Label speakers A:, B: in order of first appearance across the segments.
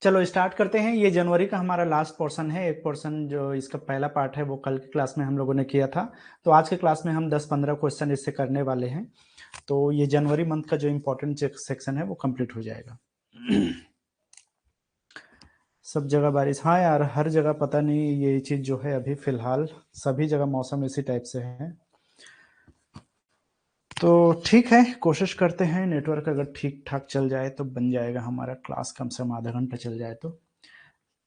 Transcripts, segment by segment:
A: चलो स्टार्ट करते हैं। ये जनवरी का हमारा लास्ट पोर्शन है। एक पोर्शन जो इसका पहला पार्ट है वो कल की क्लास में हम लोगों ने किया था, तो आज के क्लास में हम 10-15 क्वेश्चन इससे करने वाले हैं। तो ये जनवरी मंथ का जो इम्पोर्टेंट सेक्शन है वो कंप्लीट हो जाएगा। सब जगह बारिश, हाँ यार, हर जगह पता नहीं ये चीज़ जो है अभी फिलहाल सभी जगह मौसम इसी टाइप से है। तो ठीक है, कोशिश करते हैं नेटवर्क अगर ठीक ठाक चल जाए तो बन जाएगा हमारा क्लास, कम से कम आधा घंटा चल जाए तो।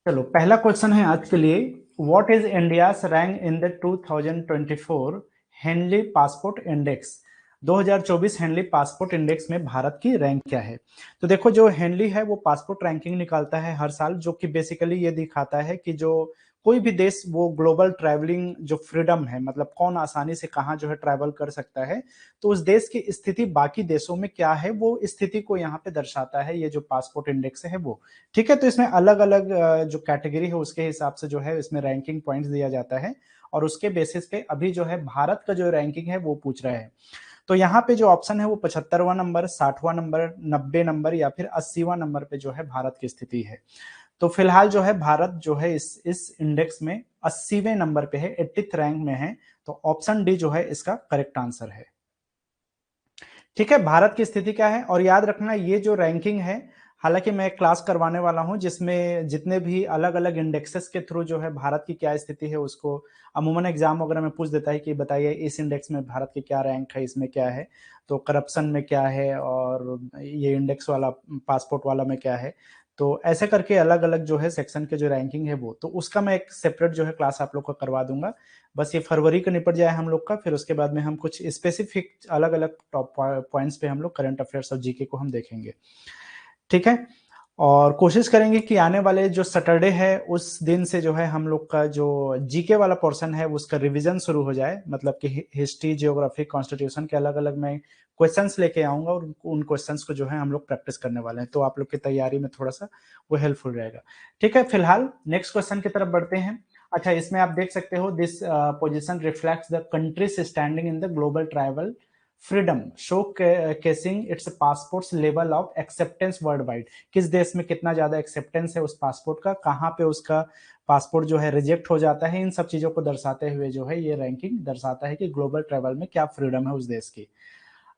A: चलो पहला क्वेश्चन है आज के लिए, what is India's rank in the 2024 Henley passport index. 2024 Henley passport index में भारत की रैंक क्या है। तो देखो, जो हेनली है वो पासपोर्ट रैंकिंग निकालता है हर साल, जो कि बेसिकली ये दिखाता है कि जो कोई भी देश वो ग्लोबल ट्रैवलिंग जो फ्रीडम है, मतलब कौन आसानी से कहाँ जो है ट्रैवल कर सकता है, तो उस देश की स्थिति बाकी देशों में क्या है वो स्थिति को यहाँ पे दर्शाता है ये जो पासपोर्ट इंडेक्स है वो। ठीक है, तो इसमें अलग अलग जो कैटेगरी है उसके हिसाब से जो है इसमें रैंकिंग पॉइंट्स दिया जाता है, और उसके बेसिस पे अभी जो है भारत का जो रैंकिंग है वो पूछ रहा है। तो यहाँ पे जो ऑप्शन है वो 75वां नंबर, 60वां नंबर, 90 नंबर या फिर 80वां नंबर पे जो है भारत की स्थिति है। तो फिलहाल जो है भारत जो है इस इंडेक्स में 80वें नंबर पे है, 80th रैंक में है। तो ऑप्शन डी जो है इसका करेक्ट आंसर है। ठीक है, भारत की स्थिति क्या है, और याद रखना ये जो रैंकिंग है, हालांकि मैं क्लास करवाने वाला हूं जिसमें जितने भी अलग अलग इंडेक्सेस के थ्रू जो है भारत की क्या स्थिति है उसको अमूमन एग्जाम वगैरह में पूछ देता है कि बताइए इस इंडेक्स में भारत की क्या रैंक है, इसमें क्या है, तो करप्शन में क्या है, और ये इंडेक्स वाला पासपोर्ट वाला में क्या है। तो ऐसे करके अलग अलग जो है सेक्शन के जो रैंकिंग है वो, तो उसका मैं एक सेपरेट जो है क्लास आप लोग को करवा दूंगा। बस ये फरवरी का निपट जाए हम लोग का, फिर उसके बाद में हम कुछ स्पेसिफिक अलग अलग टॉप पॉइंट्स पे हम लोग करंट अफेयर्स और जीके को हम देखेंगे। ठीक है, और कोशिश करेंगे कि आने वाले जो सैटरडे है उस दिन से जो है हम लोग का जो जीके वाला पोर्शन है उसका रिवीजन शुरू हो जाए, मतलब कि हिस्ट्री, जियोग्राफी, कॉन्स्टिट्यूशन के अलग अलग मैं क्वेश्चंस लेके आऊंगा, और उन क्वेश्चंस को जो है हम लोग प्रैक्टिस करने वाले हैं, तो आप लोग की तैयारी में थोड़ा सा वो हेल्पफुल रहेगा। ठीक है, फिलहाल नेक्स्ट क्वेश्चन की तरफ बढ़ते हैं। अच्छा, इसमें आप देख सकते हो, this position reflects the countries standing in the global travel freedom showcasing it's passports level of acceptance world wide. किस देश में कितना ज्यादा एक्सेप्टेंस है उस पासपोर्ट का, कहाँ पे उसका पासपोर्ट जो है रिजेक्ट हो जाता है, इन सब चीजों को दर्शाते हुए जो है ये रैंकिंग दर्शाता है कि ग्लोबल ट्रैवल में क्या फ्रीडम है उस देश की।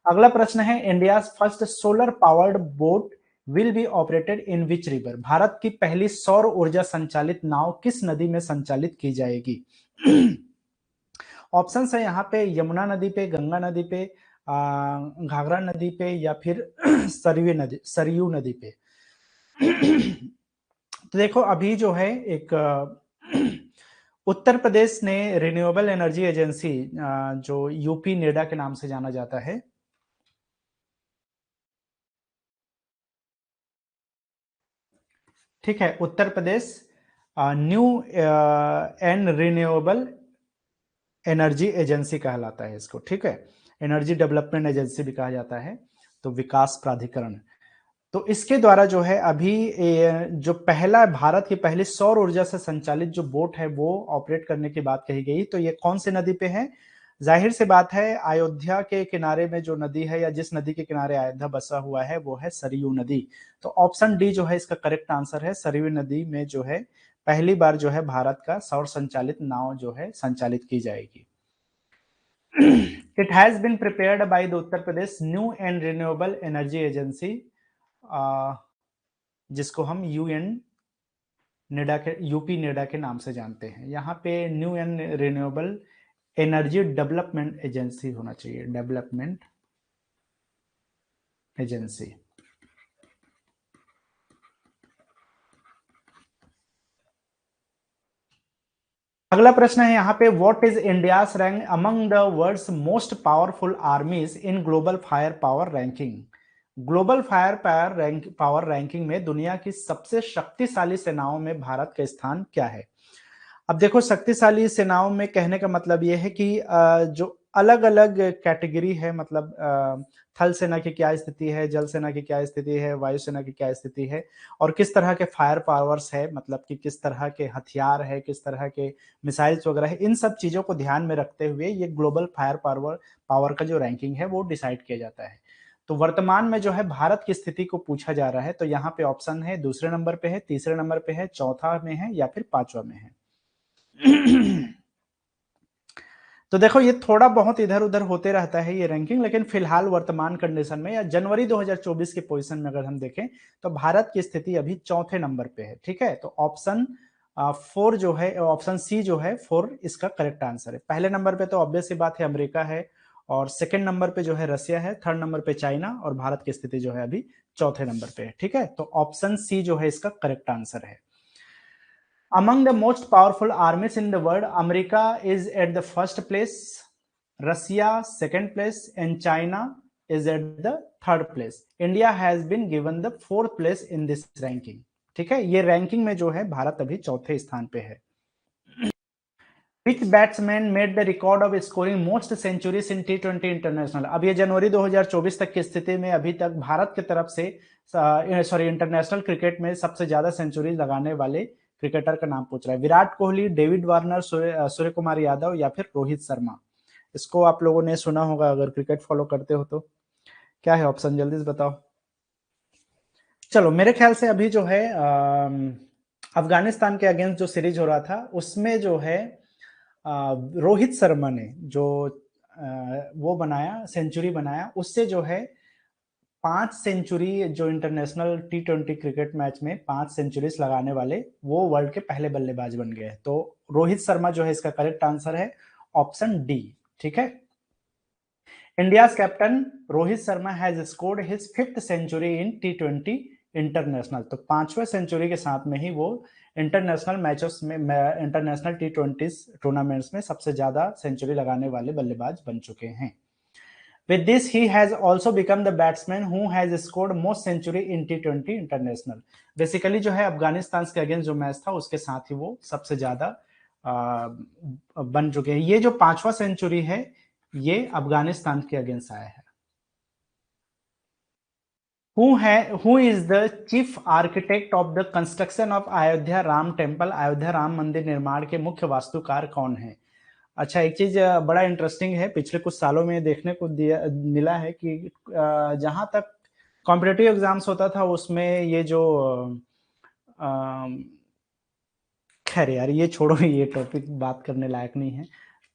A: अगला प्रश्न है, India first solar powered boat will be operated in which river. Bharat की पहली सौर ऊर्जा संचालित नाव किस नदी में संचालित की जाएगी। ऑप्शन है यहाँ पे यमुना नदी पे, गंगा नदी पे, घाघरा नदी पे, या फिर सरयू नदी पे। तो देखो, अभी जो है एक उत्तर प्रदेश ने रिन्यूएबल एनर्जी एजेंसी, जो यूपी नेडा के नाम से जाना जाता है, ठीक है, Uttar Pradesh new and renewable energy agency कहलाता है इसको। ठीक है, एनर्जी डेवलपमेंट एजेंसी भी कहा जाता है, तो विकास प्राधिकरण। तो इसके द्वारा जो है अभी जो पहला भारत की पहली सौर ऊर्जा से संचालित जो बोट है वो ऑपरेट करने की बात कही गई। तो ये कौन सी नदी पे है, जाहिर सी बात है अयोध्या के किनारे में जो नदी है, या जिस नदी के किनारे अयोध्या बसा हुआ है वो है सरयू नदी। तो ऑप्शन डी जो है इसका करेक्ट आंसर है, सरयू नदी में जो है पहली बार जो है भारत का सौर संचालित नाव जो है संचालित की जाएगी। It has been prepared by the Uttar Pradesh new and renewable energy agency, जिसको हम यूएन नेडा के, यूपी नेडा के नाम से जानते हैं। यहाँ पे new and renewable energy development agency होना चाहिए, डेवलपमेंट एजेंसी। अगला प्रश्न है यहाँ पे, what is India's rank among the world's most powerful armies in global fire power ranking. Global fire power ranking में दुनिया की सबसे शक्तिशाली सेनाओं में भारत का स्थान क्या है। अब देखो, शक्तिशाली सेनाओं में कहने का मतलब यह है कि जो अलग अलग कैटेगरी है, मतलब थल सेना की क्या स्थिति है, जल सेना की क्या स्थिति है, वायुसेना की क्या स्थिति है, और किस तरह के फायर पावर्स है, मतलब कि किस तरह के हथियार है, किस तरह के मिसाइल्स वगैरह है, इन सब चीजों को ध्यान में रखते हुए ये ग्लोबल फायर पावर पावर का जो रैंकिंग है वो डिसाइड किया जाता है। तो वर्तमान में जो है भारत की स्थिति को पूछा जा रहा है, तो यहाँ पे ऑप्शन है दूसरे नंबर पे है, तीसरे नंबर पे है, चौथा में है या फिर पांचवा में है। तो देखो ये थोड़ा बहुत इधर उधर होते रहता है ये रैंकिंग, लेकिन फिलहाल वर्तमान कंडीशन में या जनवरी 2024 के पोजीशन में अगर हम देखें तो भारत की स्थिति अभी चौथे नंबर पे है। ठीक है, तो ऑप्शन 4 जो है, ऑप्शन सी जो है 4 इसका करेक्ट आंसर है। पहले नंबर पे तो ऑब्वियस सी बात है अमेरिका है, और सेकंड नंबर पे जो है रसिया है, थर्ड नंबर पे चाइना, और भारत की स्थिति जो है अभी चौथे नंबर पे है। ठीक है, तो ऑप्शन सी जो है इसका करेक्ट आंसर है। Among the most powerful armies in the world, America is at the first place, Russia second place, and China is at the third place. India has been given the fourth place in this ranking. ठीक है, ये ranking में जो है भारत अभी चौथे स्थान पे है। Which batsman made the record of scoring most centuries in T20 international? अब ये जनवरी 2024 तक की स्थिति में अभी तक भारत की तरफ से इंटरनेशनल क्रिकेट में सबसे ज्यादा सेंचुरी लगाने वाले क्रिकेटर का नाम पूछ रहा है। विराट कोहली, डेविड वार्नर, सूर्य कुमार यादव या फिर रोहित शर्मा। इसको आप लोगों ने सुना होगा अगर क्रिकेट फॉलो करते हो तो। क्या है ऑप्शन, जल्दी से बताओ। चलो मेरे ख्याल से अभी जो है अफगानिस्तान के अगेंस्ट जो सीरीज हो रहा था उसमें जो है रोहित शर्मा ने जो वो बनाया, सेंचुरी बनाया, उससे जो है 5 सेंचुरी, जो इंटरनेशनल T20 क्रिकेट मैच में 5 सेंचुरीज लगाने वाले वो वर्ल्ड के पहले बल्लेबाज बन गए। तो रोहित शर्मा जो है इसका करेक्ट आंसर है ऑप्शन डी। ठीक है, India's captain Rohit Sharma has scored his 5th century in T20 international. तो 5वें सेंचुरी के साथ में ही वो इंटरनेशनल मैचेस में, इंटरनेशनल T20 टूर्नामेंट्स में सबसे ज्यादा सेंचुरी लगाने वाले बल्लेबाज बन चुके हैं। With this, he has also become the batsman who has scored most century in T20 international. Basically जो है अफगानिस्तान के अगेंस्ट जो मैच था उसके साथ ही वो सबसे ज्यादा बन चुके हैं। ये जो 5वां सेंचुरी है ये अफगानिस्तान के अगेंस्ट आया है। Who is the chief architect of the construction of Ayodhya Ram temple? Ayodhya Ram मंदिर निर्माण के मुख्य वास्तुकार कौन है? अच्छा, एक चीज बड़ा इंटरेस्टिंग है, पिछले कुछ सालों में देखने को मिला है कि जहां तक कॉम्पिटिटिव एग्जाम्स होता था उसमें ये जो खैर यार ये छोड़ो, ये टॉपिक बात करने लायक नहीं है।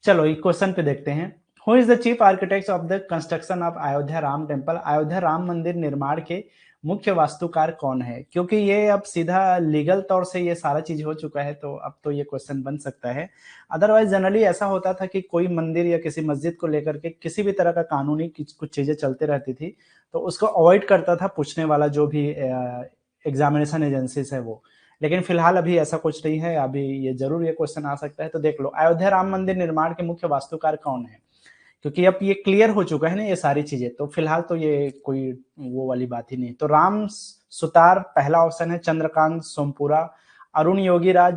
A: चलो एक क्वेश्चन पे देखते हैं। Who is the chief architect of the construction of Ayodhya Ram temple? Ayodhya Ram मंदिर निर्माण के मुख्य वास्तुकार कौन है? क्योंकि ये अब सीधा लीगल तौर से ये सारा चीज हो चुका है तो अब तो ये क्वेश्चन बन सकता है। अदरवाइज जनरली ऐसा होता था कि कोई मंदिर या किसी मस्जिद को लेकर के किसी भी तरह का कानूनी कुछ चीजें चलती रहती थी तो उसको अवॉइड करता था पूछने वाला जो भी एग्जामिनेशन एजेंसीज है वो। लेकिन फिलहाल अभी ऐसा कुछ नहीं है, अभी ये जरूर ये क्वेश्चन आ सकता है। तो देख लो, अयोध्या राम मंदिर निर्माण के मुख्य वास्तुकार कौन है, क्योंकि अब ये क्लियर हो चुका है ना ये सारी चीजें, तो फिलहाल तो ये कोई वो वाली बात ही नहीं। तो राम सुतार पहला ऑप्शन है, चंद्रकांत सोमपुरा, अरुण योगीराज,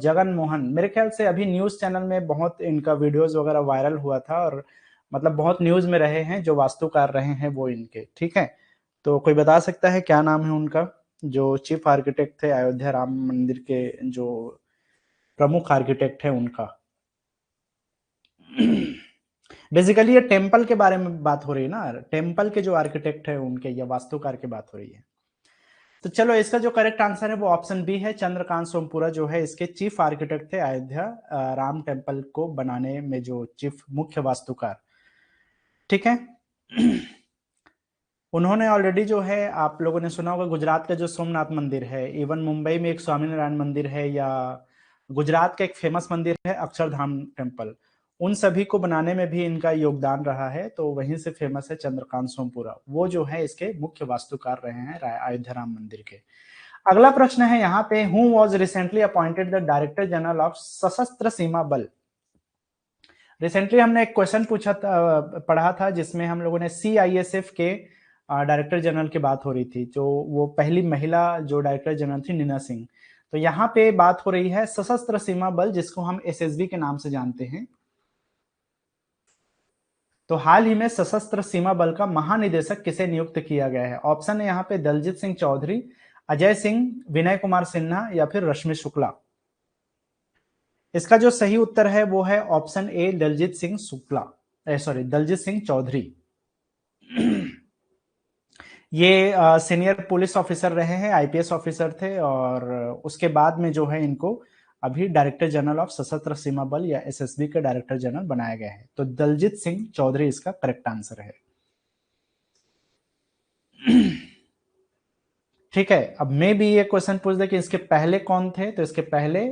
A: जगन मोहन। मेरे ख्याल से अभी न्यूज चैनल में बहुत इनका वीडियोस वगैरह वायरल हुआ था और मतलब बहुत न्यूज में रहे हैं, जो वास्तुकार रहे हैं वो इनके। ठीक है, तो कोई बता सकता है क्या नाम है उनका, जो चीफ आर्किटेक्ट थे अयोध्या राम मंदिर के, जो प्रमुख आर्किटेक्ट है उनका? बेसिकली ये टेम्पल के बारे में बात हो रही है ना, टेम्पल के जो आर्किटेक्ट है उनके या वास्तुकार की बात हो रही है। तो चलो इसका जो करेक्ट आंसर है वो ऑप्शन बी है, चंद्रकांत सोमपुरा जो है इसके चीफ आर्किटेक्ट थे अयोध्या राम टेम्पल को बनाने में, जो चीफ मुख्य वास्तुकार। ठीक है, उन्होंने ऑलरेडी जो है, आप लोगों ने सुना होगा गुजरात का जो सोमनाथ मंदिर है, इवन मुंबई में एक स्वामीनारायण मंदिर है, या गुजरात का एक फेमस मंदिर है अक्षरधाम टेम्पल, उन सभी को बनाने में भी इनका योगदान रहा है। तो वहीं से फेमस है चंद्रकांत सोमपुरा, वो जो है इसके मुख्य वास्तुकार रहे हैं अयोध्या राम मंदिर के। अगला प्रश्न है यहाँ पे, who was recently appointed the director general of सशस्त्र सीमा बल? रिसेंटली हमने एक क्वेश्चन पढ़ा था जिसमें हम लोगों ने CISF के डायरेक्टर जनरल की बात हो रही थी, जो वो पहली महिला जो डायरेक्टर जनरल थी नीना सिंह। तो यहाँ पे बात हो रही है सशस्त्र सीमा बल, जिसको हम SSB के नाम से जानते हैं। तो हाल ही में सशस्त्र सीमा बल का महानिदेशक किसे नियुक्त किया गया है? ऑप्शन है यहाँ पे दलजीत सिंह चौधरी, अजय सिंह, विनय कुमार सिन्हा या फिर रश्मि शुक्ला। इसका जो सही उत्तर है वो है ऑप्शन ए, दलजीत सिंह चौधरी। ये सीनियर पुलिस ऑफिसर रहे हैं, आईपीएस ऑफिसर थे, और उसके बाद में जो है इनको अभी डायरेक्टर जनरल ऑफ सशस्त्र सीमा बल या एसएसबी के डायरेक्टर जनरल बनाया गया है। तो दलजीत सिंह चौधरी इसका करेक्ट आंसर है। ठीक है, अब मैं भी ये क्वेश्चन पूछ दे कि इसके पहले कौन थे, तो इसके पहले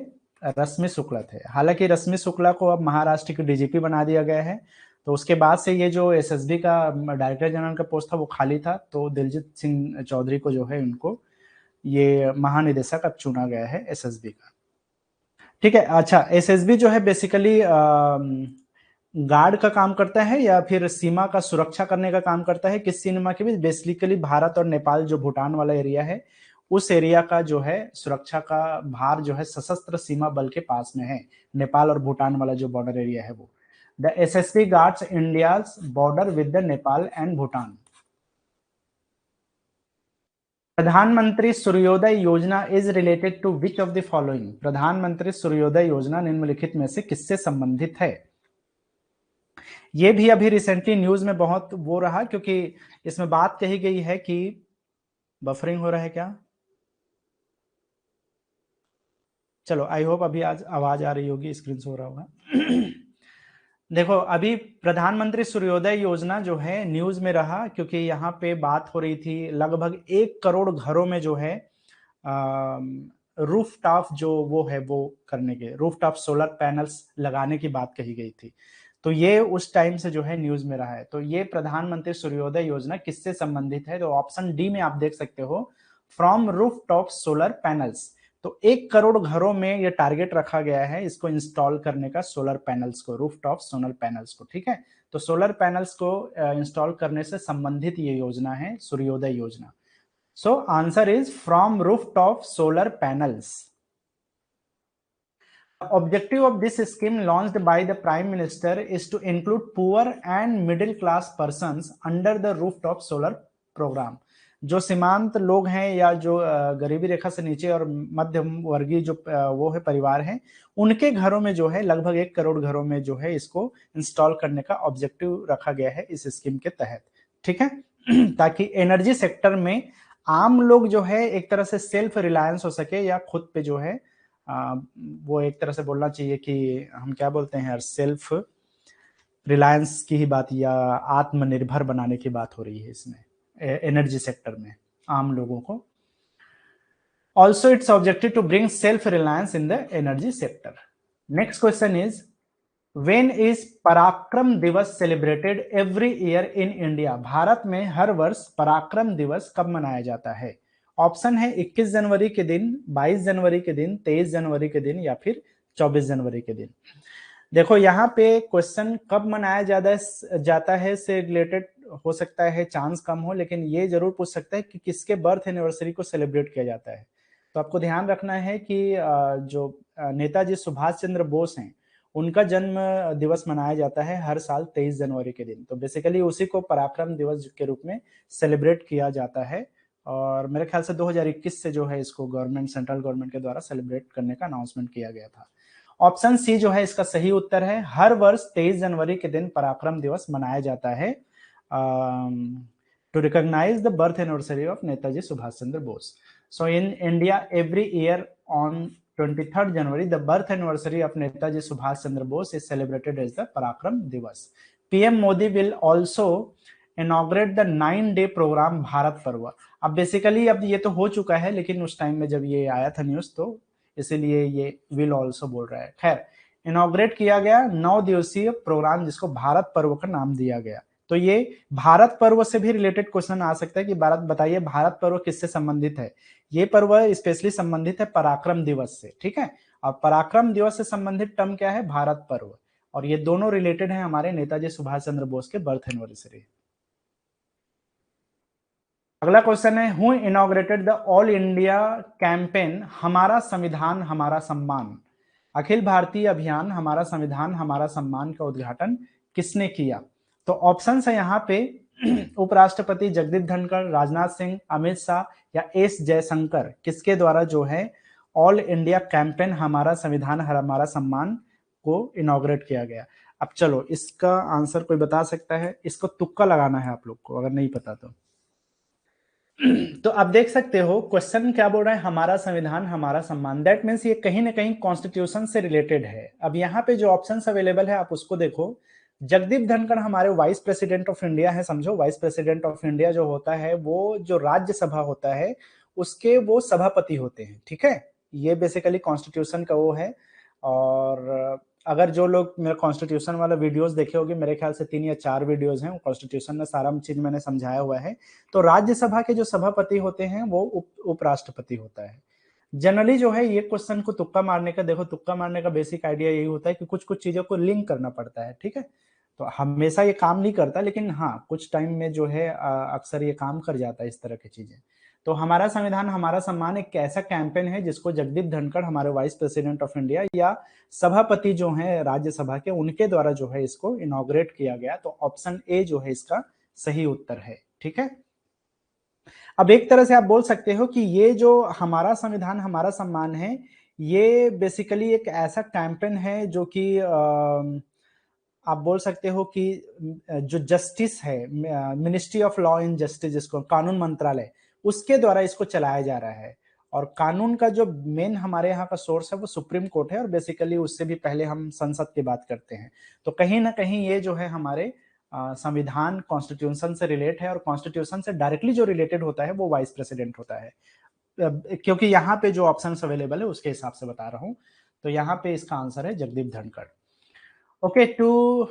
A: रश्मि शुक्ला थे। हालांकि रश्मि शुक्ला को अब महाराष्ट्र की डीजीपी बना दिया गया है, तो उसके बाद से ये जो एसएसबी का डायरेक्टर जनरल का पोस्ट था वो खाली था, तो दिलजीत सिंह चौधरी को जो है उनको ये महानिदेशक अब चुना गया है एसएसबी का। ठीक है, अच्छा, एसएसबी जो है बेसिकली गार्ड का काम करता है या फिर सीमा का सुरक्षा करने का काम करता है किस सीमा के बीच? बेसिकली भारत और नेपाल जो भूटान वाला एरिया है, उस एरिया का जो है सुरक्षा का भार जो है सशस्त्र सीमा बल के पास में है। नेपाल और भूटान वाला जो बॉर्डर एरिया है वो। The SSB guards India's border with the Nepal and Bhutan. Pradhanmantri Suryoday Yojana is related to which of the following? Pradhanmantri Suryoday योजना निम्नलिखित में से किससे संबंधित है? ये भी अभी रिसेंटली न्यूज में बहुत वो रहा, क्योंकि इसमें बात कही गई है कि बफरिंग हो रहा है क्या? चलो, आई होप अभी आज आवाज आ रही होगी, स्क्रीन शो हो रहा होगा। देखो, अभी प्रधानमंत्री सूर्योदय योजना जो है न्यूज में रहा, क्योंकि यहाँ पे बात हो रही थी लगभग 1 करोड़ घरों में जो है रूफ टॉप जो वो है वो करने के, रूफ टॉप सोलर पैनल्स लगाने की बात कही गई थी। तो ये उस टाइम से जो है न्यूज में रहा है। तो ये प्रधानमंत्री सूर्योदय योजना किससे संबंधित है? तो ऑप्शन डी में आप देख सकते हो, from roof top solar panels. तो 1 करोड़ घरों में ये टारगेट रखा गया है इसको इंस्टॉल करने का, सोलर पैनल्स को, रूफ टॉप सोलर पैनल्स को। ठीक है, तो सोलर पैनल्स को इंस्टॉल करने से संबंधित ये योजना है सूर्योदय योजना। So answer is from roof top solar panels. The objective of this scheme launched by the Prime Minister is to include poor and middle class persons under the rooftop solar program. जो सीमांत लोग हैं या जो गरीबी रेखा से नीचे और मध्यम वर्गीय जो वो है परिवार हैं, उनके घरों में जो है लगभग 1 करोड़ घरों में जो है इसको इंस्टॉल करने का ऑब्जेक्टिव रखा गया है इस स्कीम के तहत। ठीक है, ताकि एनर्जी सेक्टर में आम लोग जो है एक तरह से सेल्फ रिलायंस हो सके, या खुद पे जो है वो एक तरह से बोलना चाहिए कि हम क्या बोलते हैं यार, सेल्फ रिलायंस की ही बात या आत्मनिर्भर बनाने की बात हो रही है इसमें एनर्जी सेक्टर में आम लोगों को। Also its objective to bring self reliance in the energy sector. Next question is, when is Parakram Diwas celebrated every year in India? Bharat में हर वर्ष पराक्रम दिवस कब मनाया जाता है? ऑप्शन है 21 जनवरी के दिन, 22 जनवरी के दिन, 23 जनवरी के दिन, या फिर 24 जनवरी के दिन। देखो, यहाँ पे क्वेश्चन कब मनाया जाता है से रिलेटेड हो सकता है चांस कम हो, लेकिन ये जरूर पूछ सकता है कि किसके बर्थ एनिवर्सरी को सेलिब्रेट किया जाता है। तो आपको ध्यान रखना है कि जो नेताजी सुभाष चंद्र बोस हैं, उनका जन्म दिवस मनाया जाता है हर साल 23 जनवरी के दिन। तो बेसिकली उसी को पराक्रम दिवस के रूप में सेलिब्रेट किया जाता है, और मेरे ख्याल से 2021 से जो है इसको गवर्नमेंट, सेंट्रल गवर्नमेंट के द्वारा सेलिब्रेट करने का अनाउंसमेंट किया गया था। ऑप्शन सी जो है इसका सही उत्तर है, हर वर्ष 23 जनवरी के दिन पराक्रम दिवस मनाया जाता है to recognise the birth anniversary of Netaji Subhash Chandra Bose. So in India every year on 23rd January, the birth anniversary of Netaji Subhash Chandra Bose is celebrated as the Parakram Divas. PM Modi will also inaugurate the 9-day program Bharat पर्व। अब basically अब ये तो हो चुका है, लेकिन उस टाइम में जब ये आया था न्यूज तो इसीलिए ये विल ऑल्सो बोल रहा है। खैर, इनॉग्रेट किया गया 9 दिवसीय प्रोग्राम जिसको भारत पर्व का नाम दिया गया। तो ये भारत पर्व से भी रिलेटेड क्वेश्चन आ सकता है कि भारत बताइए भारत पर्व किससे संबंधित है? ये पर्व स्पेशली संबंधित है पराक्रम दिवस से। ठीक है, अब पराक्रम दिवस से संबंधित टर्म क्या है? भारत पर्व। और ये दोनों रिलेटेड है हमारे नेताजी सुभाष चंद्र बोस के बर्थ एनिवर्सरी। अगला क्वेश्चन है, who inaugurated the all India campaign हमारा संविधान हमारा सम्मान? अखिल भारतीय अभियान हमारा संविधान हमारा सम्मान का उद्घाटन किसने किया? तो ऑप्शन है यहाँ पे उपराष्ट्रपति जगदीप धनखड़, राजनाथ सिंह, अमित शाह या एस जयशंकर, किसके द्वारा जो है ऑल इंडिया कैंपेन हमारा संविधान हमारा सम्मान को इनॉग्रेट किया गया? अब चलो, इसका आंसर कोई बता सकता है? इसको तुक्का लगाना है आप लोग को, अगर नहीं पता तो। तो आप देख सकते हो क्वेश्चन क्या बोल रहा है, हमारा संविधान हमारा सम्मान। दैट मीन्स ये कहीं ना कहीं कॉन्स्टिट्यूशन से रिलेटेड है। अब यहाँ पे जो ऑप्शंस अवेलेबल है आप उसको देखो। जगदीप धनखड़ हमारे वाइस प्रेसिडेंट ऑफ इंडिया है, समझो वाइस प्रेसिडेंट ऑफ इंडिया जो होता है वो जो राज्यसभा होता है उसके वो सभापति होते हैं, ठीक है। ये बेसिकली कॉन्स्टिट्यूशन का वो है। और अगर जो लोग मेरे कॉन्स्टिट्यूशन वाला वीडियोस देखे होंगे, मेरे ख्याल से 3 या 4 वीडियोस हैं, कॉन्स्टिट्यूशन में सारा चीज मैंने समझाया हुआ है। तो राज्यसभा के जो सभापति होते हैं वो उपराष्ट्रपति होता है। जनरली जो है ये क्वेश्चन को तुक्का मारने का, देखो तुक्का मारने का बेसिक आइडिया यही होता है कि कुछ कुछ चीजों को लिंक करना पड़ता है, ठीक है। तो हमेशा ये काम नहीं करता, लेकिन हाँ कुछ टाइम में जो है अक्सर ये काम कर जाता है इस तरह की चीजें। तो हमारा संविधान हमारा सम्मान एक ऐसा कैंपेन है जिसको जगदीप धनखड़ हमारे वाइस प्रेसिडेंट ऑफ इंडिया या सभापति जो हैं राज्यसभा के, उनके द्वारा जो है इसको इनॉग्रेट किया गया। तो ऑप्शन ए जो है इसका सही उत्तर है, ठीक है। अब एक तरह से आप बोल सकते हो कि ये जो हमारा संविधान हमारा सम्मान है, ये बेसिकली एक ऐसा कैंपेन है जो कि आप बोल सकते हो कि जो जस्टिस है, ministry of law and justice जिसको कानून मंत्रालय, उसके द्वारा इसको चलाया जा रहा है। और कानून का जो मेन हमारे यहाँ का सोर्स है वो सुप्रीम कोर्ट है, और बेसिकली उससे भी पहले हम संसद की बात करते हैं। तो कहीं ना कहीं ये जो है हमारे संविधान कॉन्स्टिट्यूशन से रिलेट है, और कॉन्स्टिट्यूशन से डायरेक्टली जो रिलेटेड होता है वो वाइस प्रेसिडेंट होता है। क्योंकि यहाँ पे जो ऑप्शन अवेलेबल है उसके हिसाब से बता रहा हूँ। तो यहाँ पे इसका आंसर है Jagdeep Dhankhar. Okay, to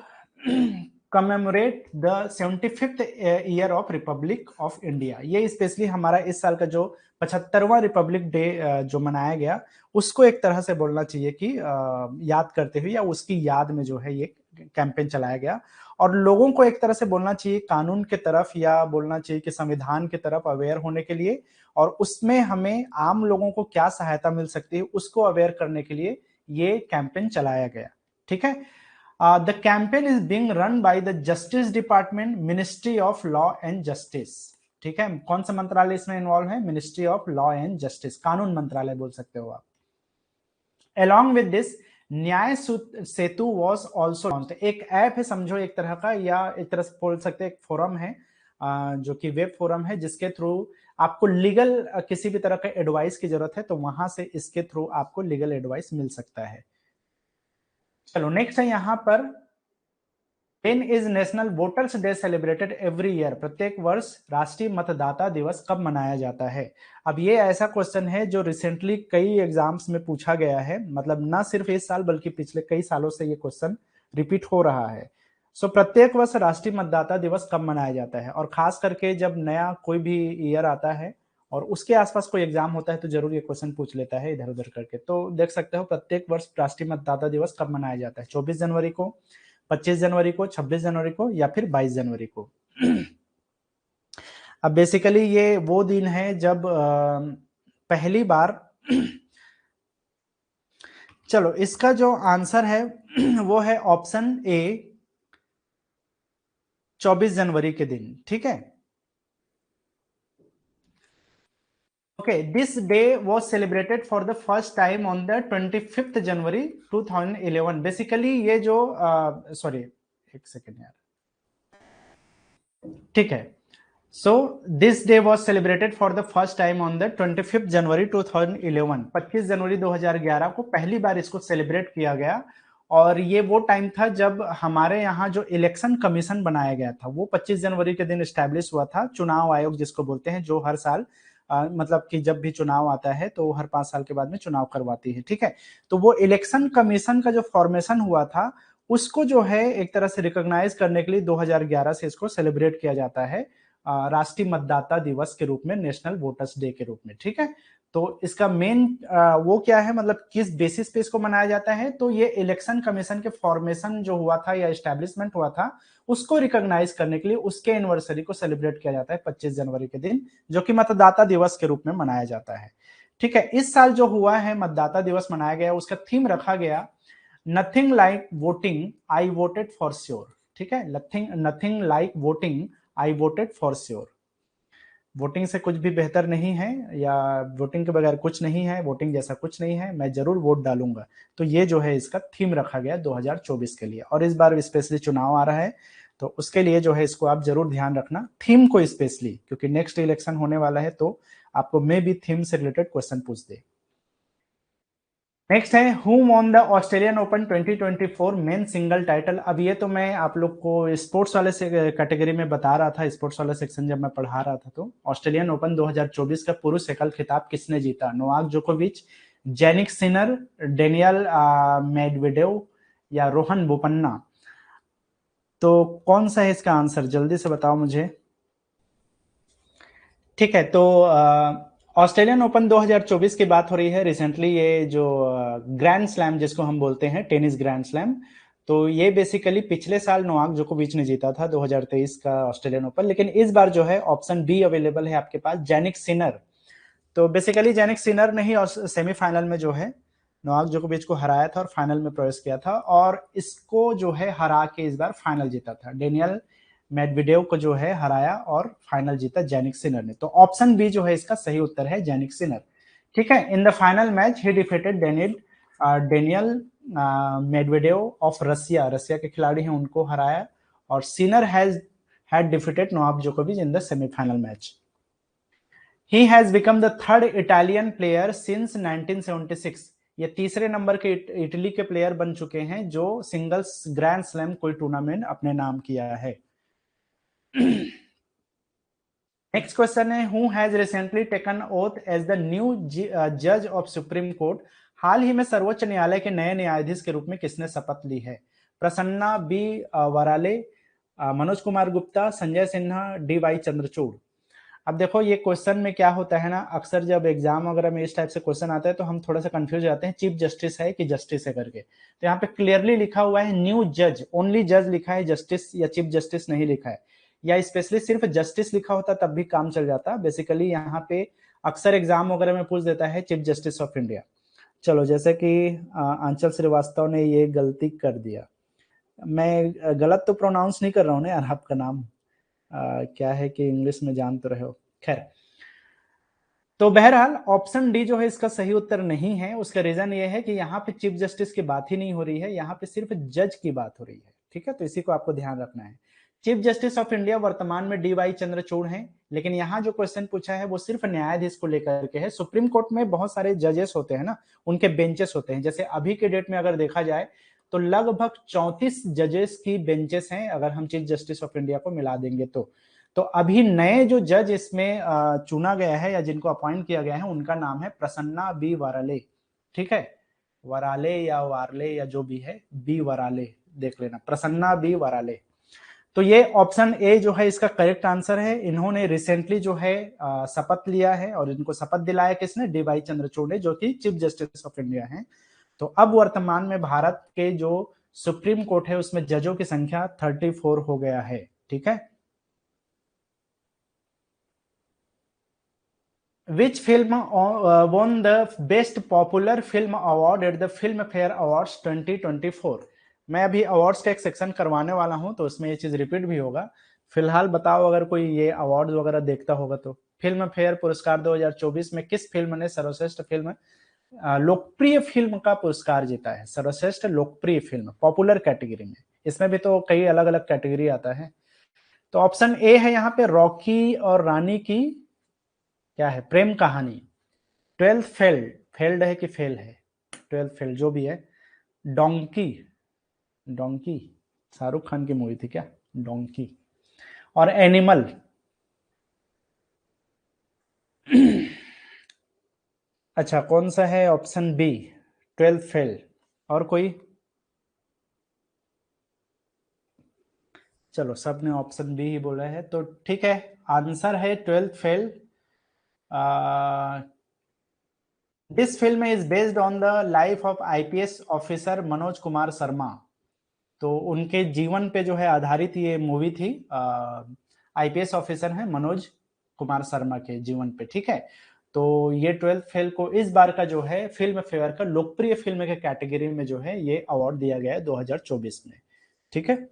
A: commemorate the 75th year of republic of India, ये स्पेशली हमारा इस साल का जो 75वां रिपब्लिक डे जो मनाया गया, उसको एक तरह से बोलना चाहिए कि याद करते हुए या उसकी याद में जो है ये कैंपेन चलाया गया। और लोगों को एक तरह से बोलना चाहिए कानून के तरफ, या बोलना चाहिए कि संविधान की तरफ अवेयर होने के लिए, और उसमें हमें आम लोगों को क्या सहायता मिल सकती है उसको अवेयर करने के लिए ये कैंपेन चलाया गया, ठीक है। The campaign is being run by the Justice Department, Ministry of Law and Justice, ठीक है। कौन सा मंत्रालय इसमें इन्वॉल्व है? Ministry of law and justice, कानून मंत्रालय बोल सकते हो आप। Along with this, न्याय सेतु वॉज ऑल्सो लॉन्च्ड, एक ऐप है समझो एक तरह का, या एक तरह से बोल सकते हैं एक फोरम है, जो कि वेब फोरम है, जिसके थ्रू आपको लीगल किसी भी तरह का एडवाइस की जरूरत है तो वहां से इसके थ्रू आपको लीगल एडवाइस मिल सकता है। चलो नेक्स्ट है यहाँ पर, When is national voters day celebrated every year, प्रत्येक वर्ष राष्ट्रीय मतदाता दिवस कब मनाया जाता है। अब ये ऐसा क्वेश्चन है जो रिसेंटली कई एग्जाम्स में पूछा गया है, मतलब ना सिर्फ इस साल बल्कि पिछले कई सालों से ये क्वेश्चन रिपीट हो रहा है। सो प्रत्येक वर्ष राष्ट्रीय मतदाता दिवस कब मनाया जाता है, और खास करके जब नया कोई भी ईयर आता है और उसके आसपास कोई एग्जाम होता है तो जरूर ये क्वेश्चन पूछ लेता है इधर उधर करके। तो देख सकते हो प्रत्येक वर्ष राष्ट्रीय मतदाता दिवस कब मनाया जाता है, 24 जनवरी को, 25 जनवरी को, 26 जनवरी को, या फिर 22 जनवरी को। अब बेसिकली ये वो दिन है जब पहली बार चलो इसका जो आंसर है वो है ऑप्शन ए, 24 जनवरी के दिन, ठीक है। Okay, this day was celebrated for the first time on the 25th January 2011. Basically ये जो सॉरी एक सेकेंड यार, ठीक है। So this day was celebrated for the first time on the 25th January 2011. 25 जनवरी 2011 को पहली बार इसको सेलिब्रेट किया गया, और ये वो टाइम था जब हमारे यहाँ जो इलेक्शन कमीशन बनाया गया था वो 25 जनवरी के दिन एस्टैब्लिश हुआ था। चुनाव आयोग जिसको बोलते हैं, जो हर साल मतलब कि जब भी चुनाव आता है तो हर 5 साल के बाद में चुनाव करवाती है, ठीक है। तो वो इलेक्शन कमीशन का जो फॉर्मेशन हुआ था उसको जो है एक तरह से रिकॉग्नाइज करने के लिए 2011 से इसको सेलिब्रेट किया जाता है राष्ट्रीय मतदाता दिवस के रूप में, नेशनल वोटर्स डे के रूप में, ठीक है। तो इसका मेन वो क्या है, मतलब किस बेसिस पे इसको मनाया जाता है, तो ये इलेक्शन कमीशन के फॉर्मेशन जो हुआ था या एस्टैब्लिशमेंट हुआ था उसको रिकॉग्नाइज करने के लिए उसके एनिवर्सरी को सेलिब्रेट किया जाता है 25 जनवरी के दिन, जो कि मतदाता दिवस के रूप में मनाया जाता है, ठीक है। इस साल जो हुआ है मतदाता दिवस मनाया गया, उसका थीम रखा गया nothing like voting, I voted for sure, ठीक है। Nothing like voting, I voted for sure, voting से कुछ भी बेहतर नहीं है, या वोटिंग के बगैर कुछ नहीं है, वोटिंग जैसा कुछ नहीं है, मैं जरूर वोट डालूंगा। तो ये जो है इसका थीम रखा गया 2024 के लिए, और इस बार स्पेशली चुनाव आ रहा है तो उसके लिए जो है इसको आप जरूर ध्यान रखना, थीम को स्पेशली, क्योंकि नेक्स्ट इलेक्शन होने वाला है तो आपको मे भी थीम से रिलेटेड क्वेश्चन पूछ दे। नेक्स्ट है who won the Australian open 2024 men single title. अब ये तो मैं आप लोग को स्पोर्ट्स वाले से कैटेगरी में बता रहा था, स्पोर्ट्स वाला सेक्शन जब मैं पढ़ा रहा था, तो ऑस्ट्रेलियन ओपन 2024 का पुरुष एकल खिताब किसने जीता? नोवाक जोकोविच, जेनिक सिनर, डेनियल मेडवेडेव या रोहन बोपन्ना। तो कौन सा है इसका आंसर, जल्दी से बताओ मुझे। ठीक है, तो ऑस्ट्रेलियन ओपन 2024 की बात हो रही है। रिसेंटली ये जो ग्रैंड स्लैम जिसको हम बोलते हैं, टेनिस ग्रैंड स्लैम, तो ये बेसिकली पिछले साल नोवाक जोकोविच ने जीता था 2023 का ऑस्ट्रेलियन ओपन, लेकिन इस बार जो है ऑप्शन बी अवेलेबल है आपके पास, जेनिक सिनर। तो बेसिकली जेनिक सिनर ने ही सेमीफाइनल में जो है नोवाक जोकोविच को हराया था और फाइनल में प्रवेश किया था, और इसको जो है हरा के इस बार फाइनल जीता था। डेनियल मेडवेडेव को जो है हराया और फाइनल जीता जेनिक सिनर ने। तो ऑप्शन बी जो है इसका सही उत्तर है, जेनिक सिनर। ठीक है, इन द फाइनल मैच ही defeated Daniil Medvedev of Russia, Russia के खिलाड़ी हैं, उनको हराया, और सिनर हैड डिफीटेड नोवाक जोकोविच in the semifinal match. He has become the third Italian player since 1976. ये तीसरे नंबर के इटली के प्लेयर बन चुके हैं जो सिंगल्स ग्रैंड स्लैम कोई टूर्नामेंट अपने नाम किया है। नेक्स्ट क्वेश्चन है who has recently taken oath as the new जज ऑफ सुप्रीम कोर्ट। हाल ही में सर्वोच्च न्यायालय के नए न्यायाधीश के रूप में किसने शपथ ली है? Prasanna B वराले, Manoj Kumar Gupta, Sanjay Sinha, D Y Chandrachud. अब देखो ये क्वेश्चन में क्या होता है ना, अक्सर जब एग्जाम वगैरह में इस टाइप से क्वेश्चन आता है तो हम थोड़ा सा कंफ्यूज हो जाते हैं, चीफ जस्टिस है कि जस्टिस है करके। तो यहाँ पे क्लियरली लिखा हुआ है न्यू जज, ओनली जज लिखा है, जस्टिस या चीफ जस्टिस नहीं लिखा है, या स्पेशली सिर्फ जस्टिस लिखा होता तब भी काम चल जाता। बेसिकली यहाँ पे अक्सर एग्जाम वगैरह में पूछ देता है चीफ जस्टिस ऑफ इंडिया। चलो, जैसे कि आंचल श्रीवास्तव ने ये गलती कर दिया, मैं गलत तो प्रोनाउंस नहीं कर रहा हूँ ना यार आपका नाम, क्या है कि इंग्लिश में जान तो रहे हो, खैर। तो बहरहाल ऑप्शन डी जो है इसका सही उत्तर नहीं है। उसका रीजन ये है कि यहाँ पे चीफ जस्टिस की बात ही नहीं हो रही है, यहाँ पे सिर्फ जज की बात हो रही है। ठीक है, तो इसी को आपको ध्यान रखना है। चीफ जस्टिस ऑफ इंडिया वर्तमान में डी वाई चंद्रचूड़ हैं, लेकिन यहाँ जो क्वेश्चन पूछा है वो सिर्फ न्यायाधीश को लेकर के है। सुप्रीम कोर्ट में बहुत सारे जजेस होते हैं ना, उनके बेंचेस होते हैं। जैसे अभी के डेट में अगर देखा जाए तो लगभग 34 जजेस की बेंचेस हैं, अगर हम चीफ जस्टिस ऑफ इंडिया को मिला देंगे तो अभी नए जो जज इसमें चुना गया है या जिनको अपॉइंट किया गया है उनका नाम है प्रसन्ना बी वराले। ठीक है, वराले या वारले या जो भी है, बी वराले देख लेना, प्रसन्ना बी वराले। तो ये ऑप्शन ए जो है इसका करेक्ट आंसर है। इन्होंने रिसेंटली जो है शपथ लिया है, और इनको शपथ दिलाया किसने? डी वाई चंद्रचूड़ ने, जो कि चीफ जस्टिस ऑफ इंडिया हैं। तो अब वर्तमान में भारत के जो सुप्रीम कोर्ट है उसमें जजों की संख्या 34 हो गया है। ठीक है, Which film won the Best Popular Film Award at the Filmfare Awards 2024? मैं अभी अवार्ड्स का एक सेक्शन करवाने वाला हूं, तो उसमें ये चीज रिपीट भी होगा। फिलहाल बताओ अगर कोई ये अवार्ड वगैरह देखता होगा तो। फिल्म फेयर पुरस्कार 2024 में किस फिल्म ने सर्वश्रेष्ठ फिल्म, लोकप्रिय फिल्म का पुरस्कार जीता है? सर्वश्रेष्ठ लोकप्रिय फिल्म, पॉपुलर कैटेगरी में। इसमें भी तो कई अलग अलग कैटेगरी आता है। तो ऑप्शन ए है यहाँ पे रॉकी और रानी की क्या है, प्रेम कहानी। 12th फेल्ड, फेल्ड है कि फेल है, 12th फेल्ड जो भी है। डोंकी, डोंकी शाहरुख खान की मूवी थी क्या, डोंकी। और एनिमल। अच्छा, कौन सा है? Option B, 12th fail. और कोई? चलो, सबने ऑप्शन बी ही बोला है, तो ठीक है, आंसर है 12th fail. This film is based on the life of IPS officer Manoj Kumar Sharma. तो उनके जीवन पे जो है आधारित ये मूवी थी। आईपीएस ऑफिसर हैं मनोज कुमार शर्मा के जीवन पे। ठीक है, तो ये 12th फेल को इस बार का जो है फिल्म फेयर का लोकप्रिय फिल्म के कैटेगरी में जो है ये अवार्ड दिया गया है 2024 में। ठीक है,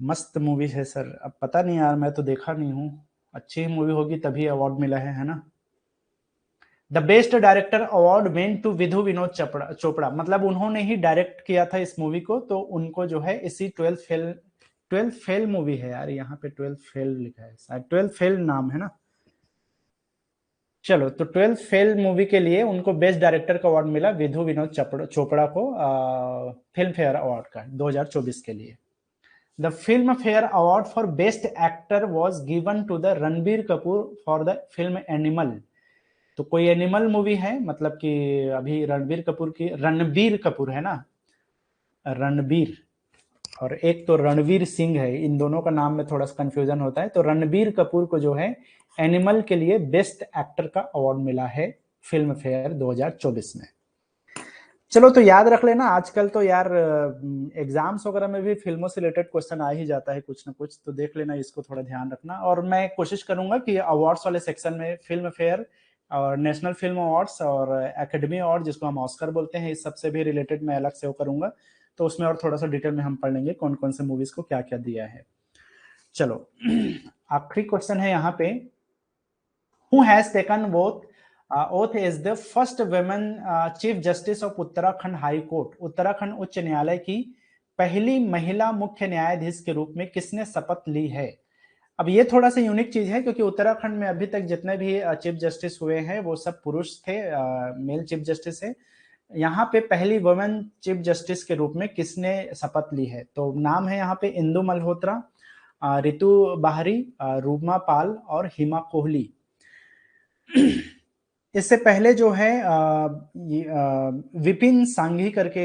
A: मस्त मूवी है सर। अब पता नहीं यार, मैं तो देखा नहीं हूँ, अच्छी मूवी होगी तभी अवार्ड मिला है ना। The best director award went to Vidhu Vinod Chopra, मतलब उन्होंने ही डायरेक्ट किया था इस मूवी को, तो उनको जो है इसी 12th फेल 12 फेल मूवी है यार, यहाँ पे 12 फेल लिखा है शायद, 12 फेल नाम है ना। चलो, तो 12 फेल मूवी के लिए उनको बेस्ट डायरेक्टर का अवार्ड मिला, विधु विनोद चोपड़ा को, फिल्म फेयर अवार्ड का 2024 के लिए। The Filmfare award for best actor was given to the Ranbir Kapoor for the film Animal. तो कोई एनिमल मूवी है, मतलब कि अभी रणबीर कपूर की, रणबीर कपूर है ना, रणबीर, और एक तो रणवीर सिंह है, इन दोनों का नाम में थोड़ा सा कंफ्यूजन होता है। तो रणबीर कपूर को जो है एनिमल के लिए बेस्ट एक्टर का अवार्ड मिला है फिल्म फेयर 2024 में। चलो, तो याद रख लेना, आजकल तो यार एग्जाम्स वगैरह में भी फिल्मों से रिलेटेड क्वेश्चन आ ही जाता है कुछ ना कुछ, तो देख लेना, इसको थोड़ा ध्यान रखना। और मैं कोशिश करूंगा कि अवार्ड्स वाले सेक्शन में फिल्म फेयर और नेशनल फिल्म अवार्ड्स और एकेडमी अवार्ड, जिसको हम ऑस्कर बोलते हैं, इस सबसे भी रिलेटेड मैं अलग से वो करूंगा, तो उसमें और थोड़ा सा डिटेल में हम पढ़ लेंगे कौन कौन से मूवीज को क्या क्या दिया है। चलो, आखिरी क्वेश्चन है यहाँ पे, who has taken oath is the first women chief justice of Uttarakhand high court. Uttarakhand उच्च न्यायालय की पहली महिला मुख्य न्यायाधीश के रूप में किसने शपथ ली है। अब ये थोड़ा सा यूनिक चीज है, क्योंकि उत्तराखंड में अभी तक जितने भी चीफ जस्टिस हुए हैं वो सब पुरुष थे, मेल चीफ जस्टिस है। यहाँ पे पहली वुमेन चीफ जस्टिस के रूप में किसने शपथ ली है, तो नाम है यहाँ पे इंदु मल्होत्रा, रितु बाहरी, रूमा पाल और हिमा कोहली। इससे पहले जो है विपिन सांघी करके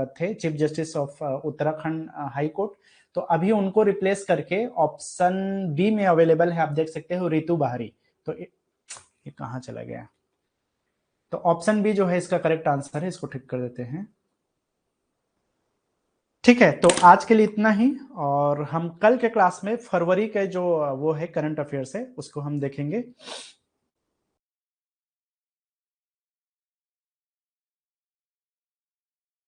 A: थे chief justice of Uttarakhand high court. तो अभी उनको रिप्लेस करके ऑप्शन बी में अवेलेबल है, आप देख सकते हो, रितु बाहरी। तो ये कहाँ चला गया, तो ऑप्शन बी जो है इसका करेक्ट आंसर है, इसको ठीक कर देते हैं। ठीक है, तो आज के लिए इतना ही, और हम कल के क्लास में फरवरी के जो वो है करंट अफेयर्स है उसको हम देखेंगे।